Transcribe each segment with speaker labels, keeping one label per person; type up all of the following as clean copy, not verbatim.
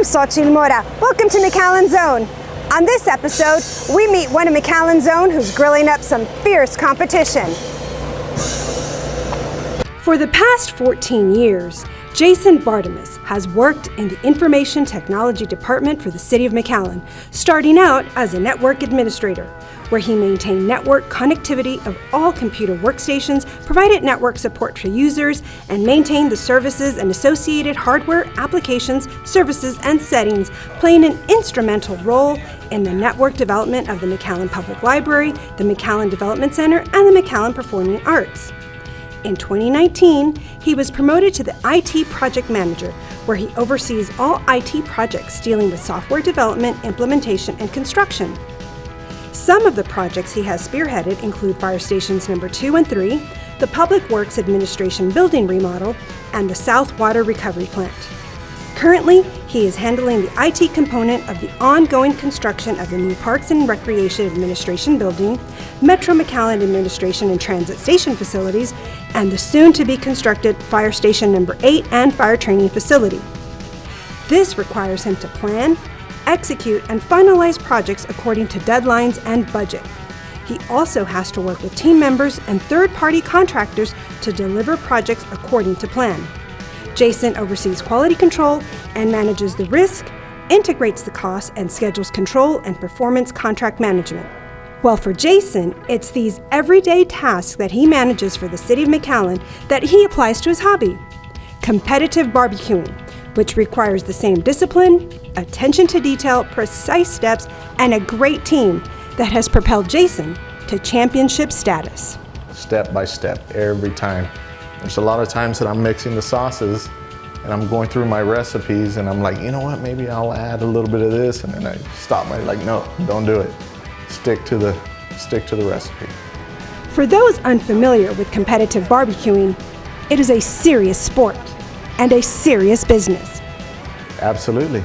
Speaker 1: I'm Xochitl Mora. Welcome to McAllen's Zone. On this episode, we meet one of McAllen's own who's grilling up some fierce competition. For the past 14 years, Jason Bartimus has worked in the Information Technology Department for the City of McAllen, starting out as a network administrator, where he maintained network connectivity of all computer workstations, provided network support for users, and maintained the services and associated hardware, applications, services, and settings, playing an instrumental role in the network development of the McAllen Public Library, the McAllen Development Center, and the McAllen Performing Arts. In 2019, he was promoted to the IT Project Manager, where he oversees all IT projects dealing with software development, implementation, and construction. Some of the projects he has spearheaded include Fire Stations number 2 and 3, the Public Works Administration building remodel, and the South Water Recovery Plant. Currently, he is handling the IT component of the ongoing construction of the new Parks and Recreation Administration building, Metro McAllen Administration and Transit Station facilities, and the soon-to-be constructed Fire Station number 8 and Fire Training Facility. This requires him to plan, execute, and finalize projects according to deadlines and budget. He also has to work with team members and third-party contractors to deliver projects according to plan. Jason oversees quality control and manages the risk, integrates the costs, and schedules control and performance contract management. Well, for Jason, it's these everyday tasks that he manages for the City of McAllen that he applies to his hobby, competitive barbecuing, which requires the same discipline, attention to detail, precise steps, and a great team that has propelled Jason to championship status.
Speaker 2: Step by step, every time. There's a lot of times that I'm mixing the sauces and I'm going through my recipes and I'm like, you know what, maybe I'll add a little bit of this, and then I stop no, don't do it. Stick to the recipe.
Speaker 1: For those unfamiliar with competitive barbecuing, it is a serious sport and a serious business.
Speaker 2: Absolutely.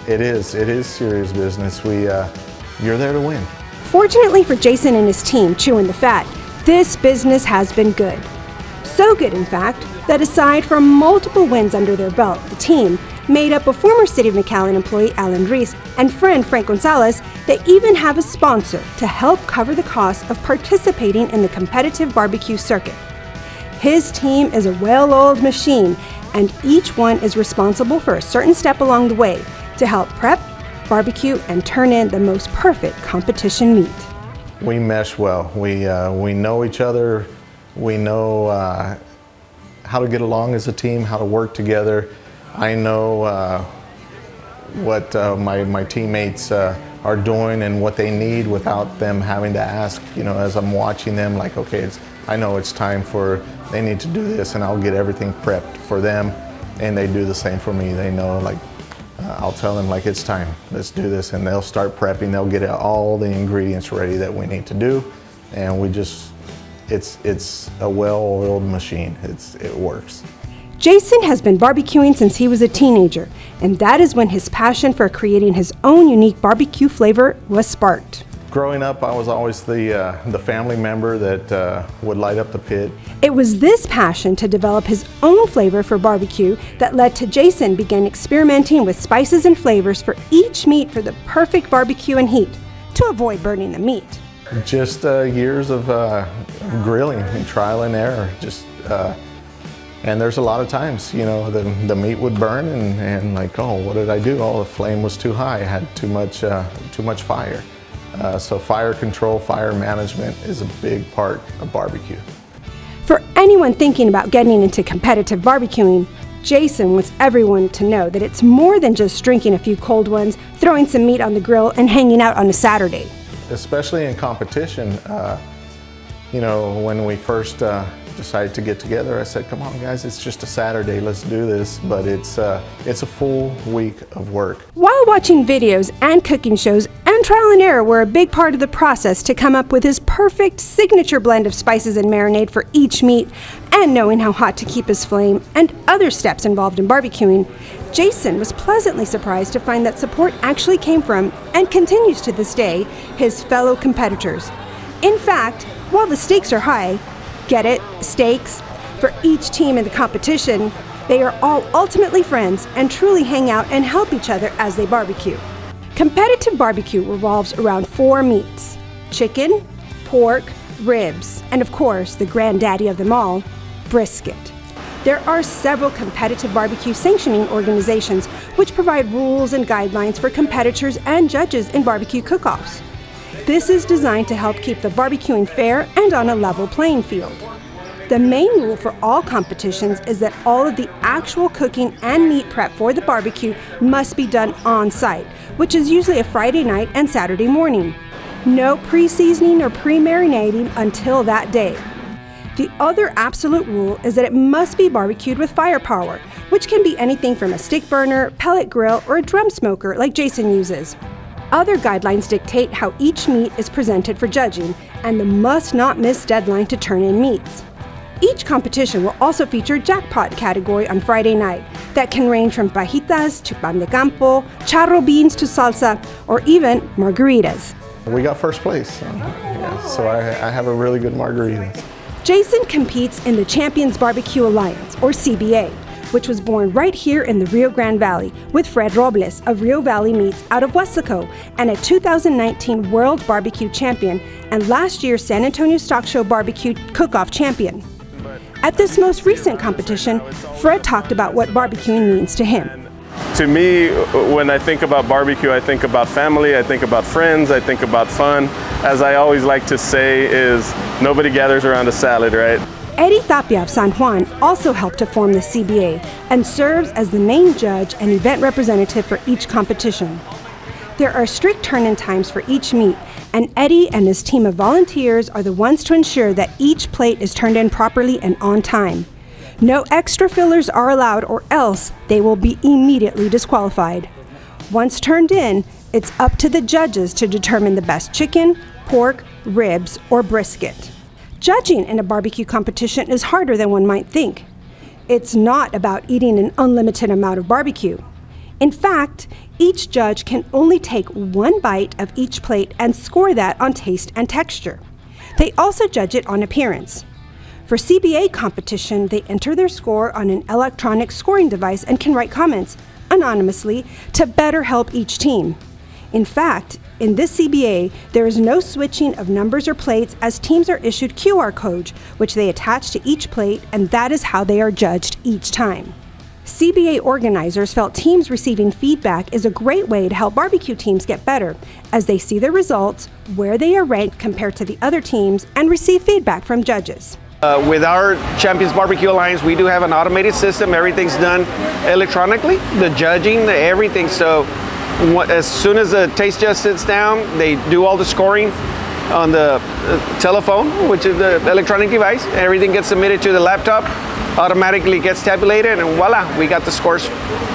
Speaker 2: It is serious business. You're there to win.
Speaker 1: Fortunately for Jason and his team chewing the fat, this business has been good. So good, in fact, that aside from multiple wins under their belt, the team, made up of former City of McAllen employee Alan Reese and friend Frank Gonzalez, they even have a sponsor to help cover the cost of participating in the competitive barbecue circuit. His team is a well-oiled machine, and each one is responsible for a certain step along the way to help prep, barbecue, and turn in the most perfect competition meat.
Speaker 2: We mesh well. We know each other. We know how to get along as a team, how to work together. I know what my teammates are doing and what they need without them having to ask. You know, as I'm watching them, like, okay, I know it's time they need to do this, and I'll get everything prepped for them, and they do the same for me. They know, like, I'll tell them, like, it's time, let's do this, and they'll start prepping. They'll get all the ingredients ready that we need to do, and it's a well-oiled machine. It works.
Speaker 1: Jason has been barbecuing since he was a teenager, and that is when his passion for creating his own unique barbecue flavor was sparked.
Speaker 2: Growing up, I was always the family member that would light up the pit.
Speaker 1: It was this passion to develop his own flavor for barbecue that led to Jason begin experimenting with spices and flavors for each meat for the perfect barbecue and heat, to avoid burning the meat.
Speaker 2: Just years of grilling and trial and error. And there's a lot of times, you know, the meat would burn and like, oh, what did I do? Oh, the flame was too high. I had too much fire. So fire control, fire management is a big part of barbecue.
Speaker 1: For anyone thinking about getting into competitive barbecuing, Jason wants everyone to know that it's more than just drinking a few cold ones, throwing some meat on the grill, and hanging out on a Saturday.
Speaker 2: Especially in competition, you know, when we first decided to get together, I said, come on guys, it's just a Saturday, let's do this. But it's a full week of work.
Speaker 1: While watching videos and cooking shows and trial and error were a big part of the process to come up with his perfect signature blend of spices and marinade for each meat, and knowing how hot to keep his flame and other steps involved in barbecuing, Jason was pleasantly surprised to find that support actually came from, and continues to this day, his fellow competitors. In fact, while the stakes are high, get it, stakes, for each team in the competition, They are all ultimately friends and truly hang out and help each other as they barbecue. Competitive barbecue revolves around 4 meats: chicken, pork, ribs, and of course, the granddaddy of them all, brisket. There are several competitive barbecue sanctioning organizations which provide rules and guidelines for competitors and judges in barbecue cook-offs. This is designed to help keep the barbecuing fair and on a level playing field. The main rule for all competitions is that all of the actual cooking and meat prep for the barbecue must be done on-site, which is usually a Friday night and Saturday morning. No pre-seasoning or pre-marinating until that day. The other absolute rule is that it must be barbecued with firepower, which can be anything from a stick burner, pellet grill, or a drum smoker like Jason uses. Other guidelines dictate how each meat is presented for judging and the must-not-miss deadline to turn in meats. Each competition will also feature a jackpot category on Friday night that can range from fajitas to pan de campo, charro beans to salsa, or even margaritas.
Speaker 2: We got first place, so I have a really good margarita.
Speaker 1: Jason competes in the Champions Barbecue Alliance, or CBA, which was born right here in the Rio Grande Valley with Fred Robles of Rio Valley Meats out of Weslaco and a 2019 World Barbecue Champion and last year's San Antonio Stock Show Barbecue Cook-Off Champion. At this most recent competition, Fred talked about what barbecuing means to him.
Speaker 3: To me, when I think about barbecue, I think about family, I think about friends, I think about fun. As I always like to say is, nobody gathers around a salad, right?
Speaker 1: Eddie Tapia of San Juan also helped to form the CBA and serves as the main judge and event representative for each competition. There are strict turn-in times for each meat, and Eddie and his team of volunteers are the ones to ensure that each plate is turned in properly and on time. No extra fillers are allowed or else they will be immediately disqualified. Once turned in, it's up to the judges to determine the best chicken, pork, ribs, or brisket. Judging in a barbecue competition is harder than one might think. It's not about eating an unlimited amount of barbecue. In fact, each judge can only take 1 bite of each plate and score that on taste and texture. They also judge it on appearance. For CBA competition, they enter their score on an electronic scoring device and can write comments anonymously to better help each team. In fact, in this CBA, there is no switching of numbers or plates as teams are issued QR codes, which they attach to each plate, and that is how they are judged each time. CBA organizers felt teams receiving feedback is a great way to help barbecue teams get better, as they see the results, where they are ranked compared to the other teams, and receive feedback from judges.
Speaker 4: With our Champions Barbecue Alliance, we do have an automated system. Everything's done electronically, the judging, everything. So as soon as the taste judge sits down, they do all the scoring on the telephone, which is the electronic device. Everything gets submitted to the laptop, automatically gets tabulated, and voila, we got the scores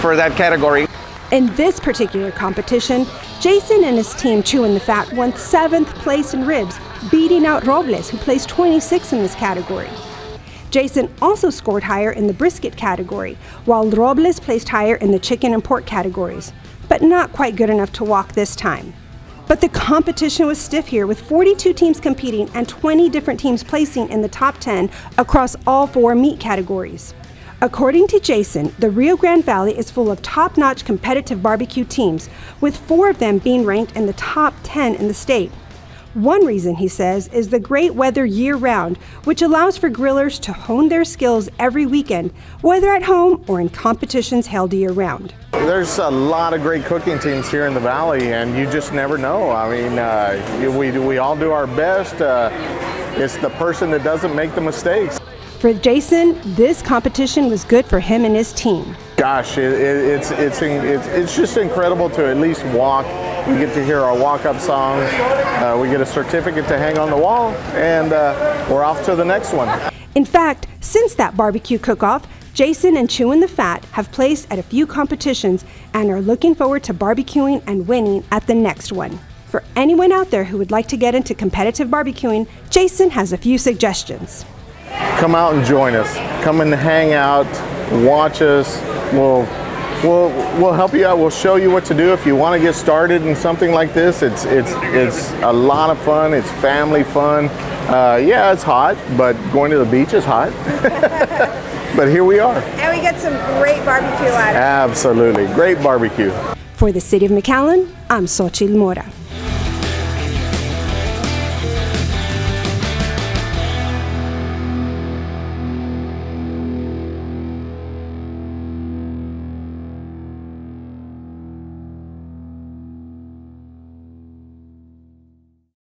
Speaker 4: for that category.
Speaker 1: In this particular competition, Jason and his team Chewin' the Fat won 7th place in ribs, beating out Robles, who placed 26 in this category. Jason also scored higher in the brisket category, while Robles placed higher in the chicken and pork categories, but not quite good enough to walk this time. But the competition was stiff here, with 42 teams competing and 20 different teams placing in the top 10 across all 4 meat categories. According to Jason, the Rio Grande Valley is full of top-notch competitive barbecue teams, with 4 of them being ranked in the top 10 in the state. One reason, he says, is the great weather year-round, which allows for grillers to hone their skills every weekend, whether at home or in competitions held year-round.
Speaker 2: There's a lot of great cooking teams here in the valley, and you just never know. I mean, we all do our best. It's the person that doesn't make the mistakes.
Speaker 1: For Jason, this competition was good for him and his team.
Speaker 2: Gosh, it's just incredible to at least walk. We get to hear our walk-up songs. We get a certificate to hang on the wall, and we're off to the next one.
Speaker 1: In fact, since that barbecue cook-off, Jason and Chewin' the Fat have placed at a few competitions and are looking forward to barbecuing and winning at the next one. For anyone out there who would like to get into competitive barbecuing, Jason has a few suggestions.
Speaker 2: Come out and join us. Come and hang out, watch us. We'll help you out. We'll show you what to do if you want to get started in something like this. It's a lot of fun. It's family fun. Yeah, it's hot, but going to the beach is hot.
Speaker 3: But here we are.
Speaker 1: And we got some great barbecue out of it.
Speaker 3: Absolutely. Great barbecue.
Speaker 1: For the City of McAllen, I'm Xochitl Mora.